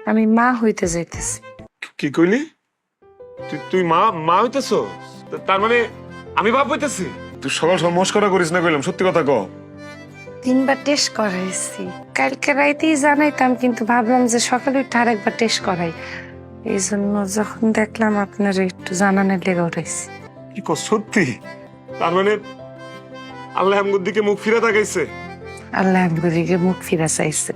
আমি মা হইতে যাইতেছি। কি কইলি? তুই মা মা হইতেছ? তার মানে আমি বাপ হইতেছি? তুই সকাল সকাল মস্করা করিস না, কইলাম সত্যি কথা ক। 3বার টেস্ট করাইছি, কালকে রাইতেই জানাইতাম, কিন্তু ভাবলাম যে সকালে উঠে আরেকবার টেস্ট করাই। এই জন্য যখন দেখলাম আপনার একটু জানানোর লেগে উঠাইছি। কি কস সত্যি? তার মানে আল্লাহ আমগুর দিকে মুখ ফিরে তাকাইছে? আল্লাহ আমগুরিকে মুখ ফিরা চাইছে।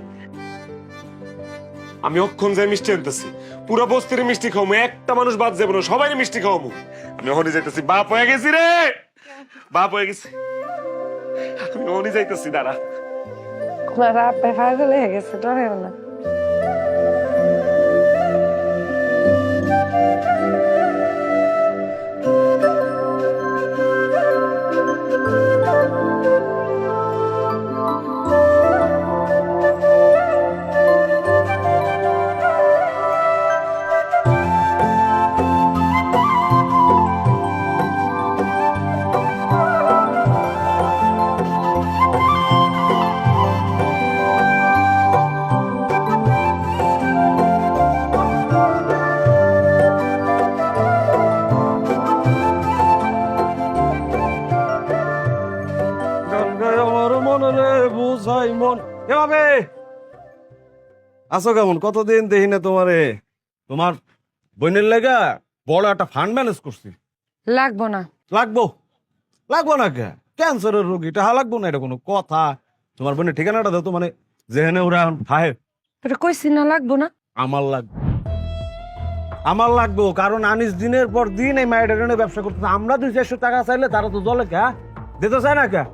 আমি অক্ষণ যাই মিষ্টি আনতেছি, পুরো বস্তির মিষ্টি খাওয়ামু, একটা মানুষ বাদ যাবো না, সবাই মিষ্টি খাওয়ামু। আমি ওখানে যাইতেছি, বাপ হয়ে গেছি রে, বাপ হয়ে গেছি। আমি ওখানে যাইতেছি, দাঁড়া। আপনার আপে পাগল হয়ে গেছে, ডরেও না। আমার মন রে বুঝাই মন। এভাবে আছো কেমন? কতদিন দেখি না তোমারে। তোমার বোনের লেগা বড় একটা ফান্ড ম্যানেজ করছি। লাগবো না। লাগবো? লাগবো না কে? ক্যান্সারের রোগী, টাকা লাগবো না, এটা কোনো কথা? তোমার বোনের ঠিকানাটা দাও তো, মানে যেখানে ওরা খায়। এটা কইছি না লাগবো না। আমার লাগবে, আমার লাগবো, কারণ আনিস দিনের পর দিন এই মায়ের ব্যবসা করতেছে। আমরা 200-400 টাকা চাইলে তারা তো জলে কে দিতে চায় না কে?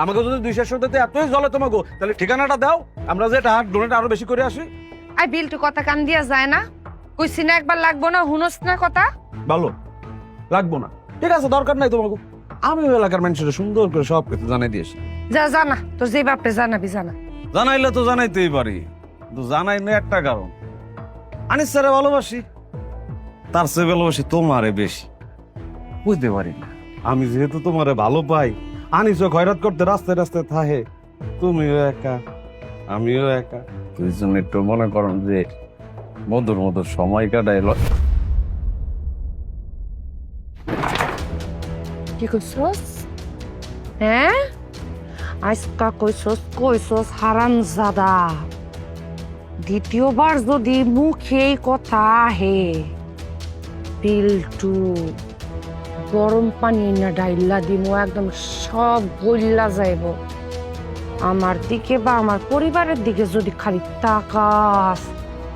আমাকে যদি 200-400 দিতে এতই জলে তোমাকে, তাহলে ঠিকানাটা দাও, আমরা যে টাকা ডোনেট আরো বেশি করে আসি। আই বিলটু কথা কান দিয়া যায় না, কইছি না একবার লাগবো না, হুনস না কথা। ভালো লাগবো না, ঠিক আছে, দরকার নাই তোমাকে। আমি ওই এলাকার মানুষের সুন্দর করে সব কিছু জানাই দিয়েছি। যা জানা, তোর যে বাপরে জানাবি জানা। জানাইলে তো জানাইতেই পারি, কিন্তু জানাই না একটা কারণ, আনিস স্যারে ভালোবাসি, তার চেয়ে ভালোবাসি তোমারে বেশি। বুঝতে পারি না, আমি যেহেতু তোমারে ভালো পাই, আনিসও খয়রাত করতে রাস্তায় রাস্তায় থাহে, তুমিও একা আমিও একা, দুইজন একটু মনে করেন যে মধুর মধুর সময় কাটাইল। কি কইছস? হ্যাঁ, আজকা কইছস হারামজাদা। দ্বিতীয়বার যদি মুখে এই কথা আহে, বিল্টু গরম পানি না ডাইলা দিমু, একদম সব গইল্লা যাইব। আমার দিকে বা আমার পরিবারের দিকে যদি খালি তাকাস,